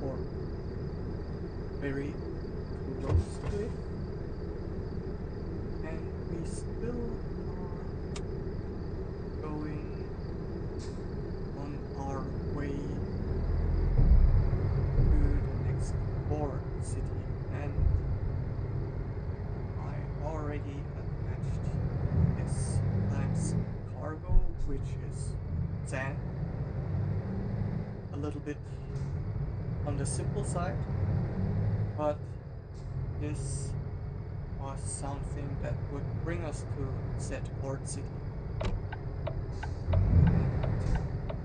or very close to it, and we still are going on our way to the next port city, and I already attached this times cargo, which is sand, a little bit on the simple side, but this was something that would bring us to said port city.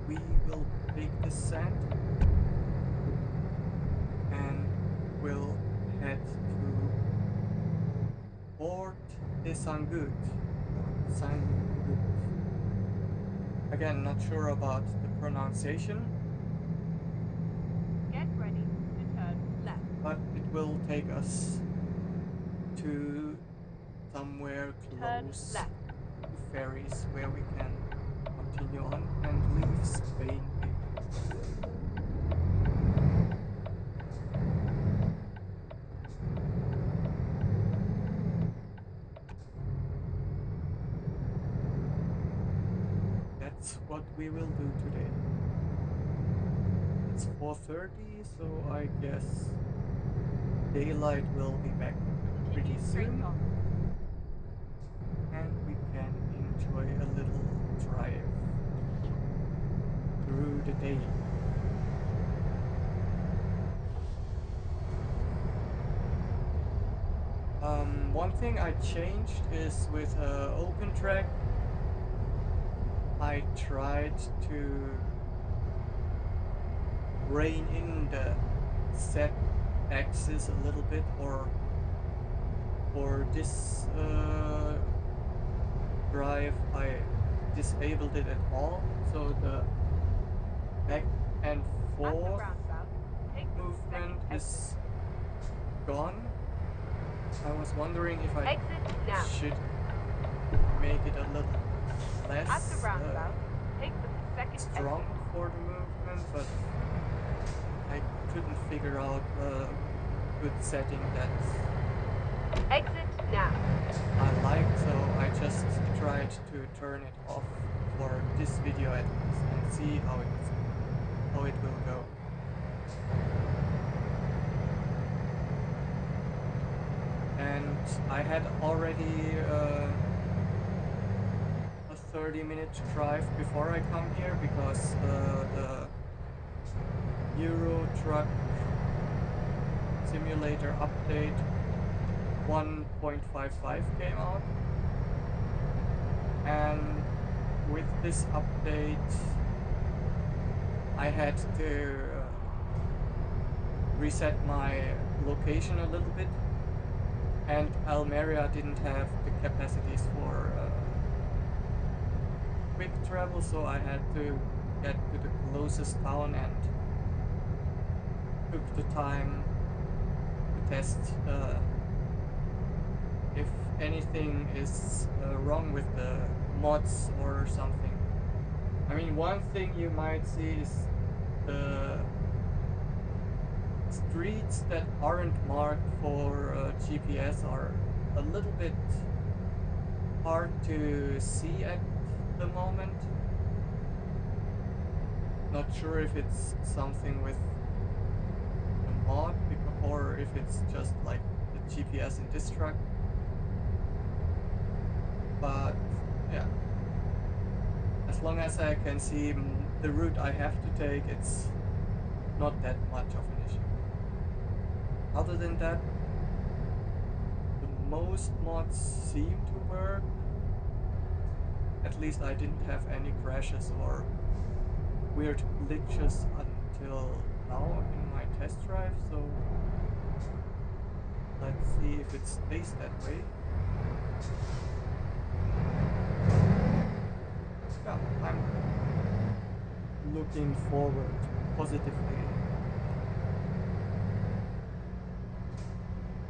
We will take this sand and we'll head to Port de Sagunt. Again, not sure about the pronunciation. Get ready to turn left. But it will take us to somewhere close to ferries where we can continue on and leave Spain. That's what we will do today. It's 4:30, so I guess daylight will be back pretty soon, and we can enjoy a little drive through the day. One thing I changed is with open track, I tried to rein in the set axis a little bit, or for this drive I disabled it at all, so the back and forth movement is gone. I was wondering if I should make it a little less strong for the movement, but I couldn't figure out a good setting that I liked, so I just tried to turn it off for this video at least and see how it will go. And I had already a 30-minute drive before I come here, because the Eurotrip simulator update 1.55 came out, and with this update I had to reset my location a little bit, and Almeria didn't have the capacities for quick travel, so I had to get to the closest town and took the time to test if anything is wrong with the mods or something. I mean, one thing you might see is the streets that aren't marked for GPS are a little bit hard to see at the moment. Not sure if it's something with the mod or if it's just like the GPS in this truck, but yeah, as long as I can see the route I have to take, it's not that much of an issue. Other than that, the most mods seem to work. At least I didn't have any crashes or weird glitches until now in my test drive, so let's see if it stays that way. Yeah, I'm looking forward positively.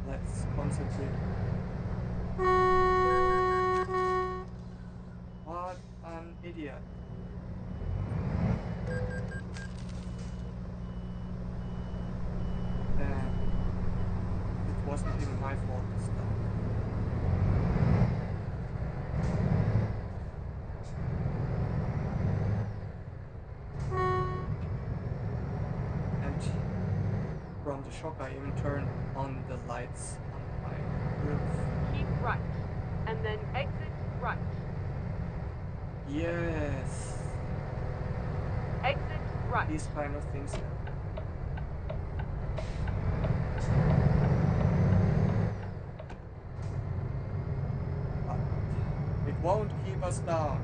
Let's concentrate. What an idiot. wasn't even my fault this time. And from the shock I even turned on the lights on my roof. Keep right, and then exit right. Yes, Exit right. these kind of things. But it won't keep us down.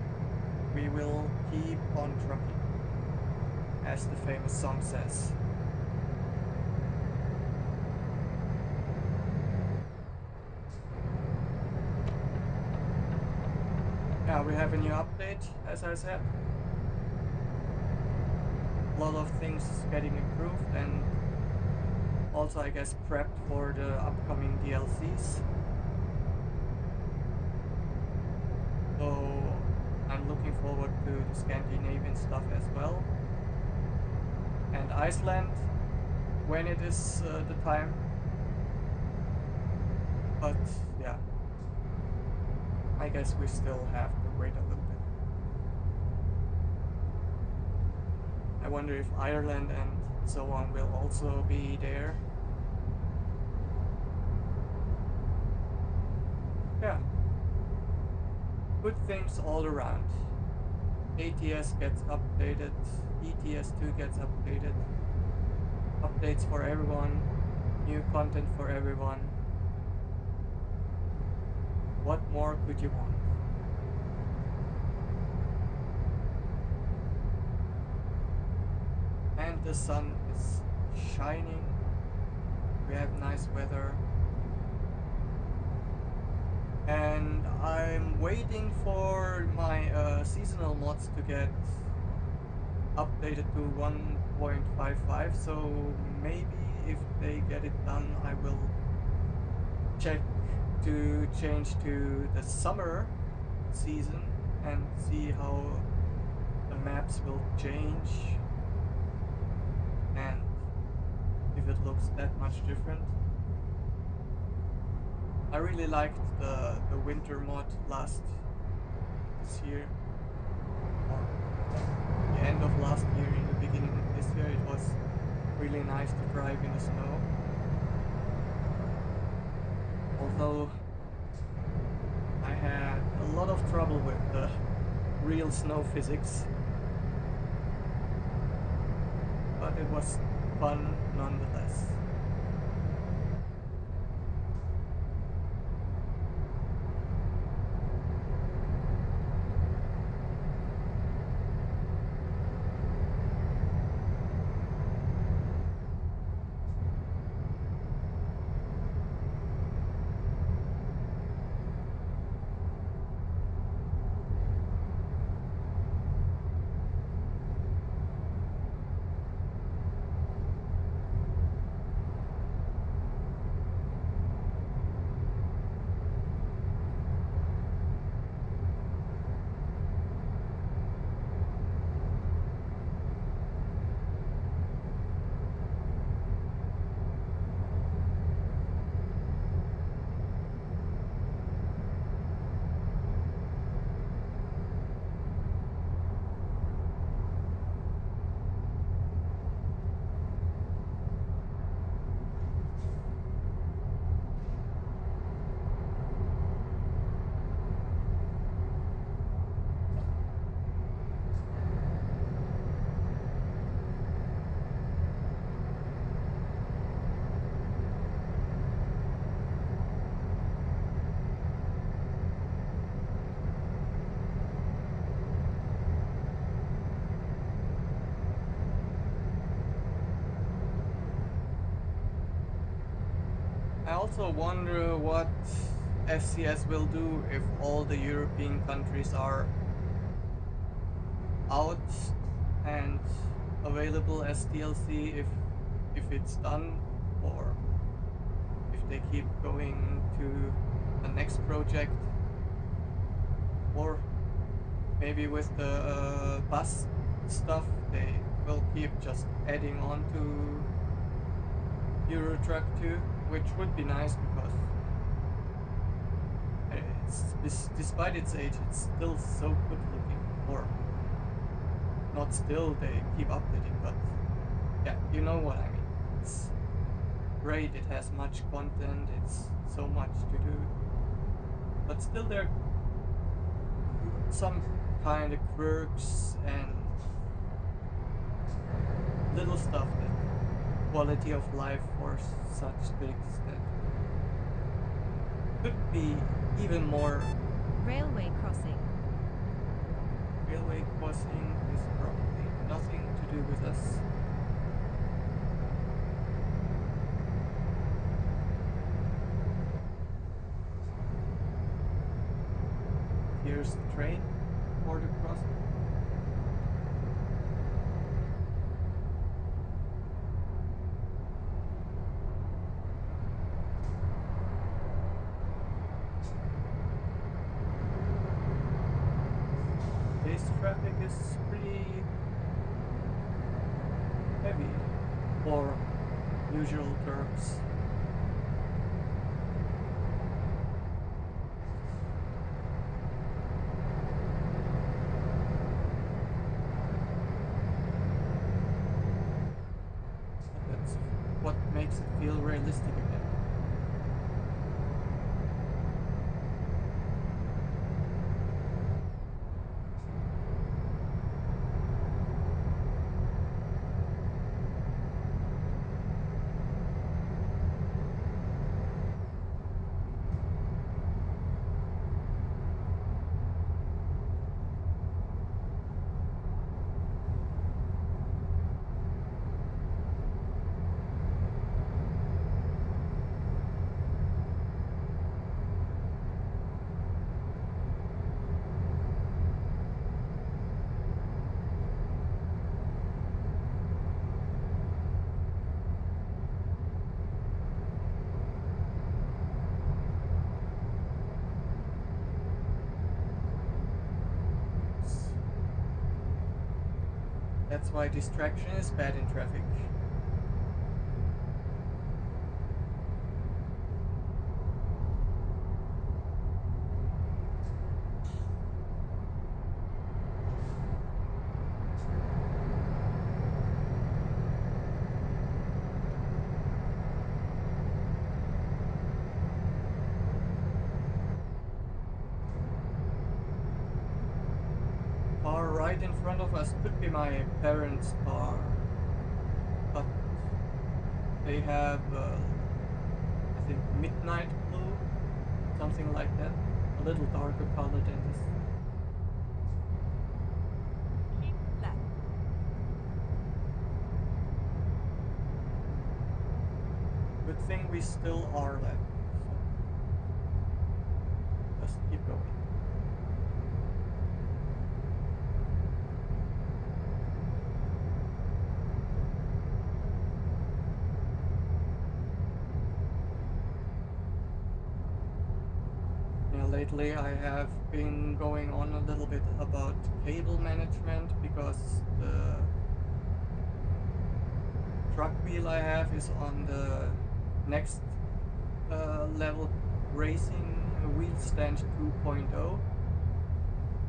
We will keep on trucking, as the famous song says. Yeah, we have a new update, as I said. A lot of things getting improved and also, I guess, prepped for the upcoming DLCs. So I'm looking forward to the Scandinavian stuff as well. And Iceland, when it is the time. But yeah, I guess we still have to wait a little bit. I wonder if Ireland and so on will also be there. Yeah. Good things all around. ATS gets updated, ETS2 gets updated, updates for everyone, new content for everyone. What more could you want? And the sun is shining, we have nice weather, and I'm waiting for my seasonal mods to get updated to 1.55, so maybe if they get it done I will check to change to the summer season and see how the maps will change and if it looks that much different. I really liked the winter mod this year, or the end of last year, in the beginning of this year. It was really nice to drive in the snow. Although I had a lot of trouble with the real snow physics, but it was fun nonetheless. I also wonder what SCS will do if all the European countries are out and available as DLC, if it's done, or if they keep going to the next project, or maybe with the bus stuff they will keep just adding on to Eurotrip 2. which would be nice because despite its age, it's still so good looking. Or not still, they keep updating, but yeah, you know what I mean. It's great, it has much content, it's so much to do, but still there are some kind of quirks and little stuff that quality of life for such things that could be even more. Railway crossing. Railway crossing is probably nothing to do with us. Here's the train, Port de crossing. Today's traffic is pretty heavy for usual terms. That's what makes it feel realistic again. That's why distraction is bad in traffic. Car right in front of us could be my parents' car, but they have, I think, midnight blue, something like that, a little darker color than this. Keep left. Good thing we still are left, so just keep going. Lately I have been going on a little bit about cable management because the truck wheel I have is on the next level racing wheel stand 2.0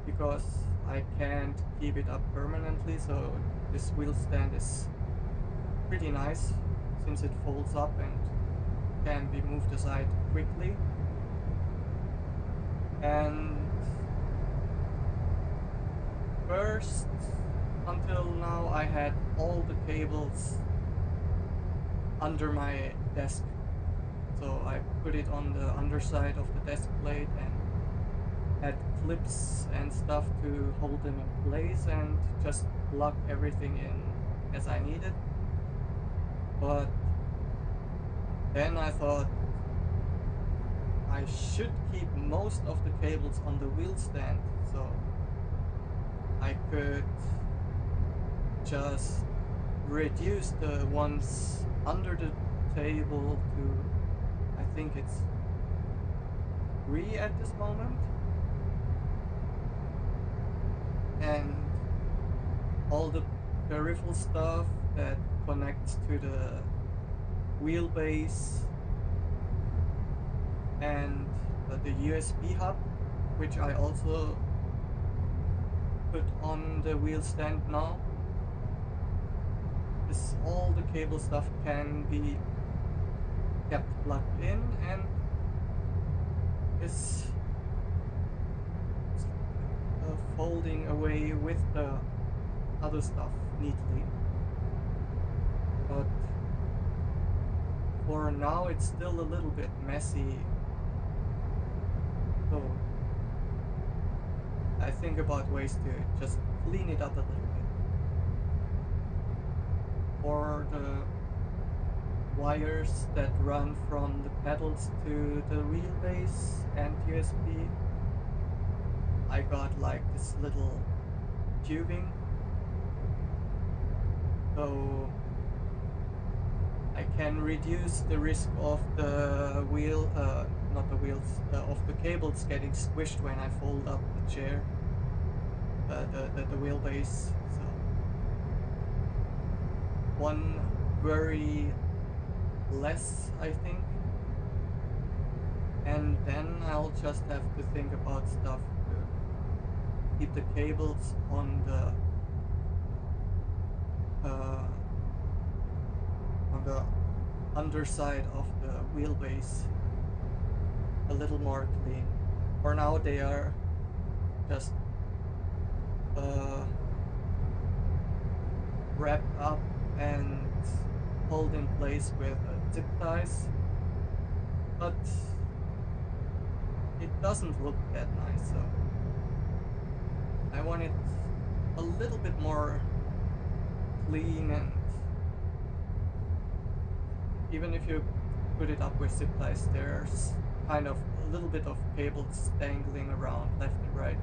because I can't keep it up permanently, so this wheel stand is pretty nice since it folds up and can be moved aside quickly. And first, until now, I had all the cables under my desk. So I put it on the underside of the desk plate and had clips and stuff to hold them in place and just plug everything in as I needed. But then I thought I should keep most of the cables on the wheel stand, so I could just reduce the ones under the table to, I think it's 3 at this moment, and all the peripheral stuff that connects to the wheelbase and the USB hub, which I also put on the wheel stand now. This all the cable stuff can be kept plugged in and is folding away with the other stuff neatly. But for now it's still a little bit messy, so I think about ways to just clean it up a little bit. For the wires that run from the pedals to the wheelbase and USB, I got like this little tubing, so I can reduce the risk of the wheel, not the wheels, of the cables getting squished when I fold up the chair, the wheelbase. So one worry less, I think. And then I'll just have to think about stuff to keep the cables on the underside of the wheelbase a little more clean. For now they are just wrapped up and hold in place with zip ties, but it doesn't look that nice, so I want it a little bit more clean. And even if you put it up with zip ties, there's kind of a little bit of cables dangling around left and right.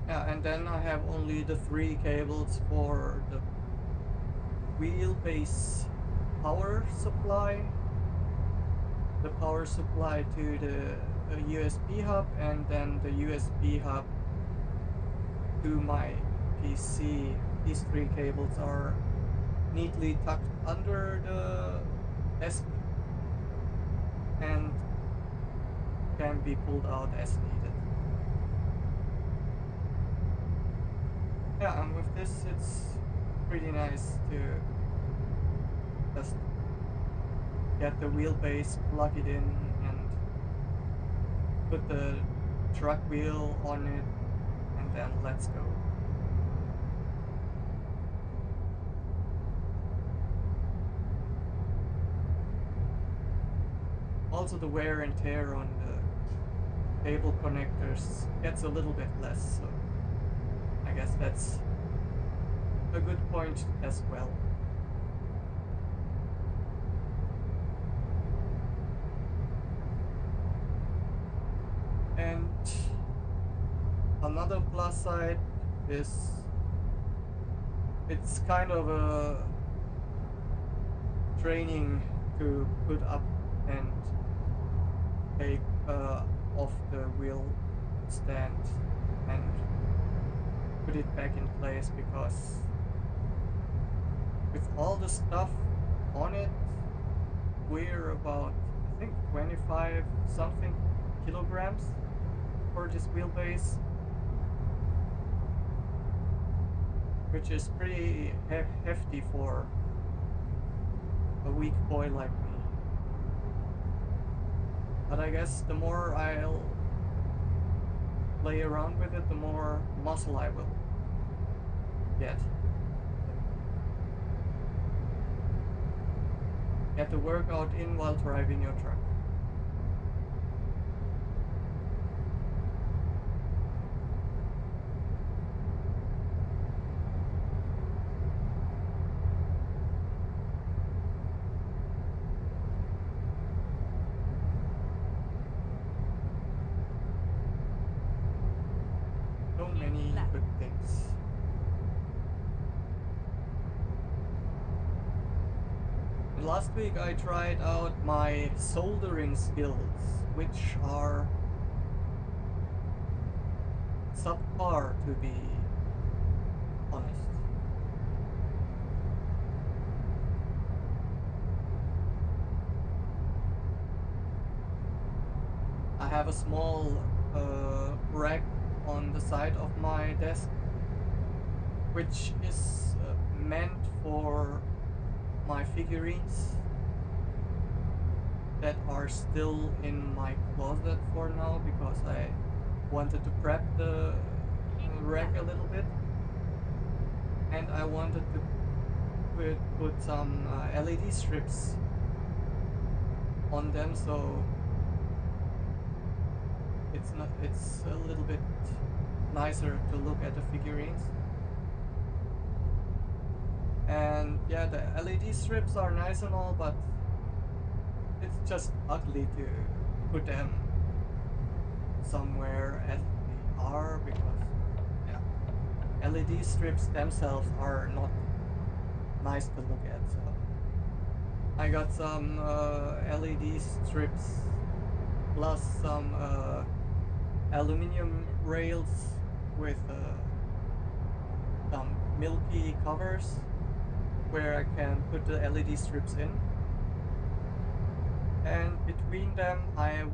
Yeah, and then I have only the 3 cables for the wheelbase power supply, the power supply to the USB hub, and then the USB hub to my PC. These 3 cables are neatly tucked under the desk and can be pulled out as needed. Yeah, and with this it's pretty nice to just get the wheelbase, plug it in, and put the truck wheel on it, and then let's go. Also, the wear and tear on the cable connectors gets a little bit less, so I guess that's a good point as well. And another plus side is it's kind of a training to put up and take off the wheel stand and put it back in place, because with all the stuff on it, we're about, I think, 25 something kilograms for this wheelbase, which is pretty hefty for a weak boy like me. But I guess the more I'll play around with it, the more muscle I will get. Get the workout in while driving your truck. So many left. good things. And last week I tried out my soldering skills, which are subpar, to be honest. have a small rack on the side of my desk, which is meant for my figurines that are still in my closet for now because I wanted to prep the rack a little bit, and I wanted to put some LED strips on them, so it's a little bit nicer to look at the figurines. And yeah, the LED strips are nice and all, but it's just ugly to put them somewhere as they are, because yeah, LED strips themselves are not nice to look at. So I got some LED strips plus some aluminum rails with some milky covers where I can put the LED strips in. And between them I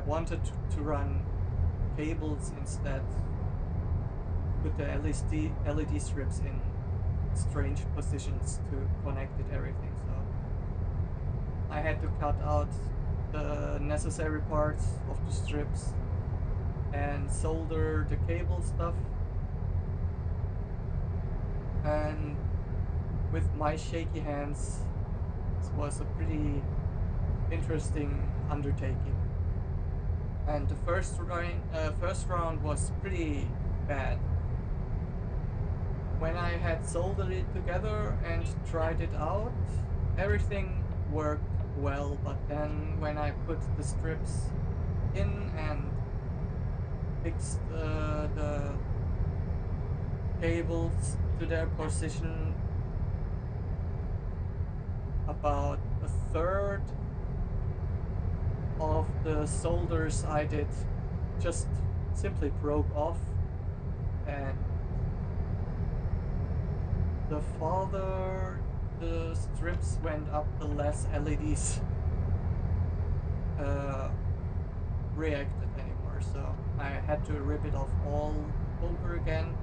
wanted to run cables instead, put the LED strips in strange positions to connect it everything. So I had to cut out the necessary parts of the strips and solder the cable stuff, and with my shaky hands this was a pretty interesting undertaking. And the first round was pretty bad. When I had soldered it together and tried it out, everything worked well, but then when I put the strips in and fixed the cables to their position, about a third of the solders I did just simply broke off, and the farther the strips went up, the less LEDs reacted anymore, so I had to rip it off all over again,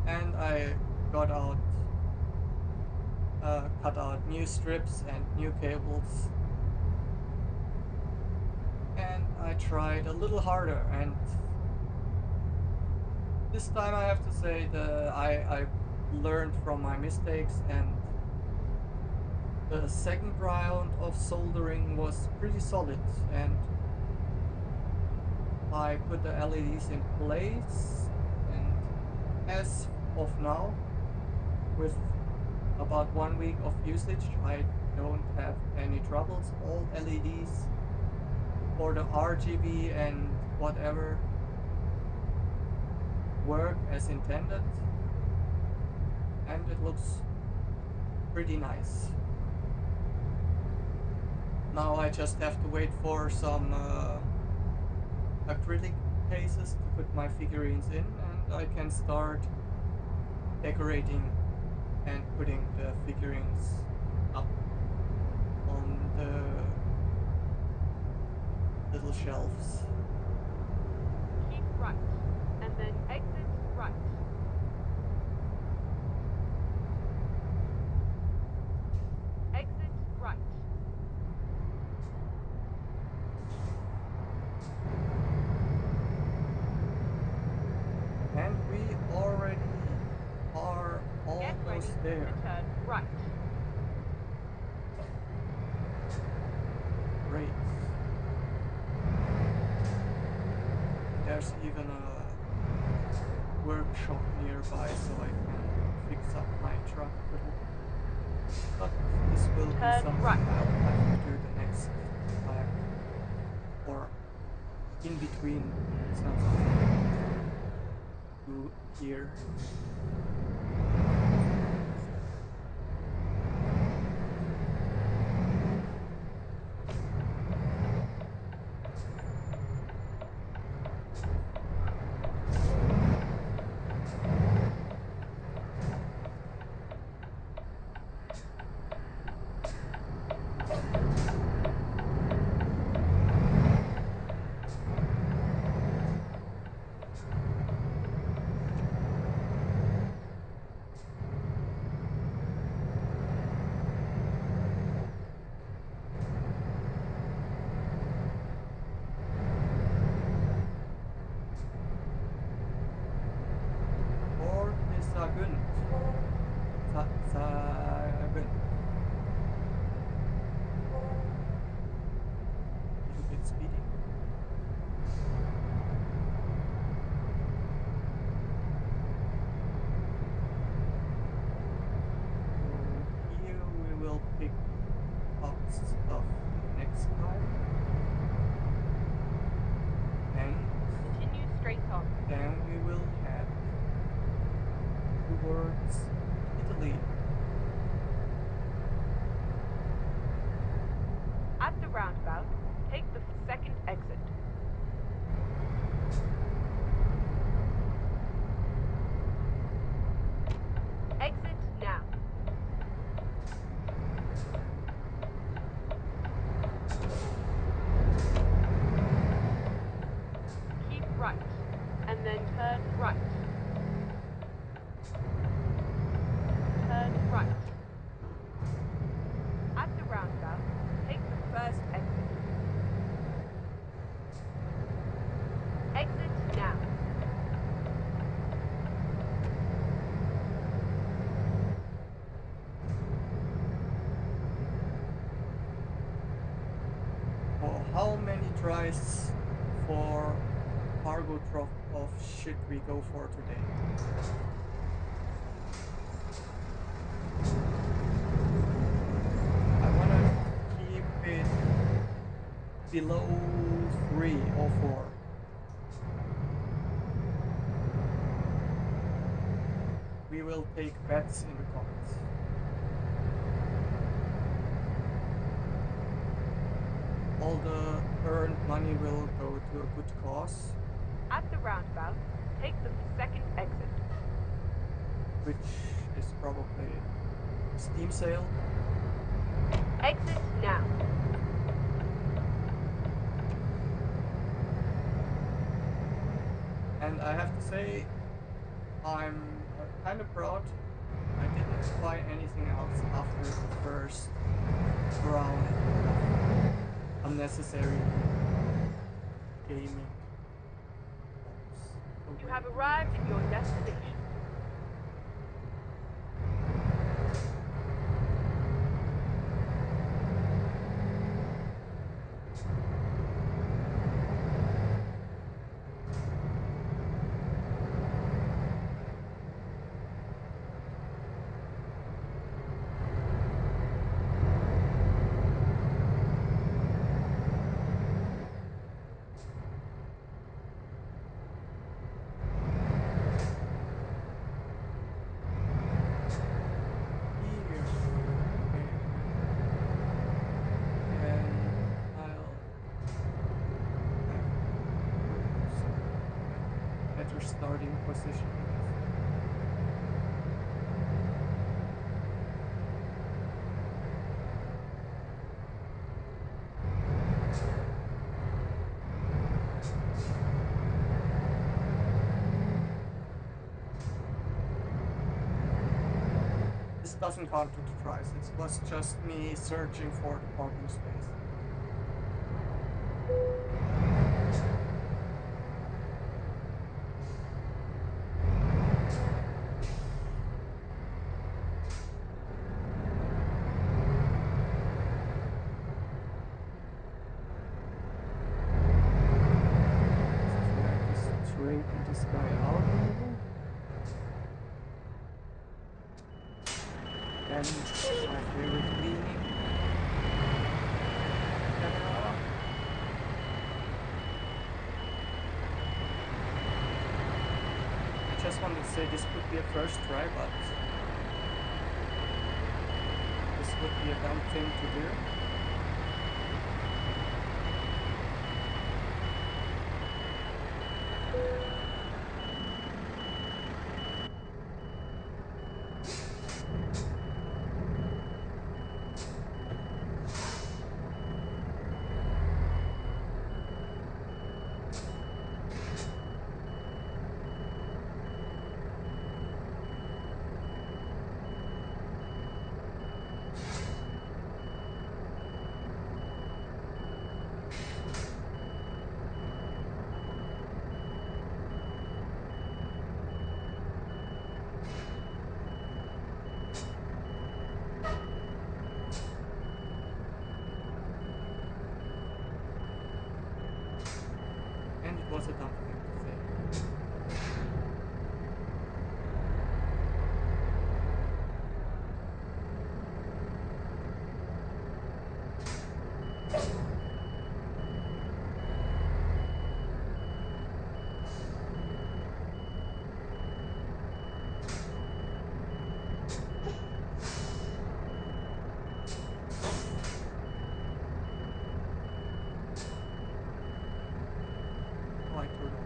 and I got out cut out new strips and new cables, and I tried a little harder, and this time I have to say that I learned from my mistakes, and the second round of soldering was pretty solid, and I put the LEDs in place, and as of now, with about 1 week of usage, I don't have any troubles. All LEDs for the RGB and whatever work as intended, and it looks pretty nice. Now I just have to wait for some acrylic cases to put my figurines in, and I can start decorating and putting the figurines up on the little shelves. Keep right, and then exit right. Exit right. And we already are Get ready almost there. to turn right. Great. There's even a workshop nearby, so I can fix up my truck a little. But this will be Turn something right. I'll have to do the next time, or in between. It's not something to do here. on. Then we will head towards Italy. At the roundabout, take the second exit. Exit now. Keep right, and then turn right. Turn right. At the roundabout, take the first exit. Exit now. Oh, how many tries for cargo drop off should we go for today? I wanna keep it below 3 or 4. We will take bets in the comments. All the earned money will go to a good cause, At the roundabout, take the second exit. which is probably a Steam sale. Exit now. And I have to say, I'm kind of proud. I didn't buy anything else after the first round of unnecessary gaming. You have arrived at your destination. Here. Okay. And I'll have better starting position. This doesn't count to the tries, it was just me searching for the parking space. Just straighten this guy out a little. And my favorite cleaning. Ta-da. I just wanted to say this could be a first try, but this would be a dumb thing to do. And it was a dumb thing to say. I turn on.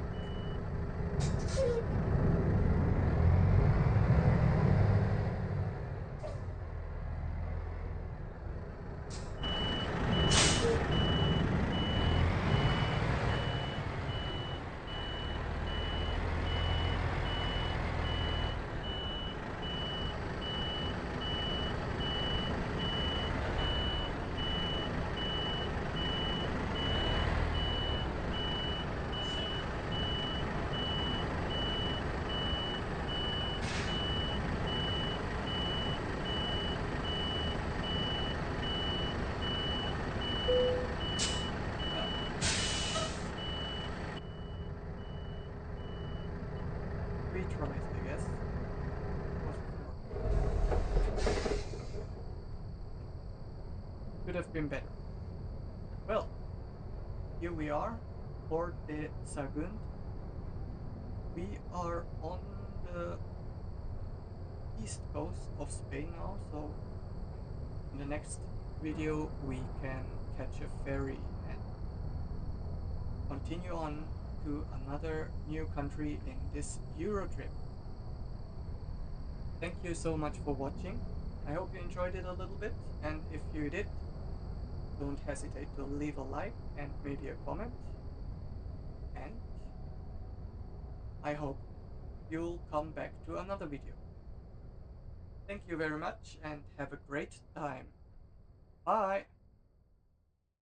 Three tries, I guess. Was four. Could have been better. Well, here we are, Port de Sagunt. We are on the east coast of Spain now, so in the next video we can catch a ferry and continue on to another new country in this Eurotrip. Thank you so much for watching. I hope you enjoyed it a little bit, and if you did, don't hesitate to leave a like and maybe a comment. And I hope you'll come back to another video. Thank you very much and have a great time. Bye!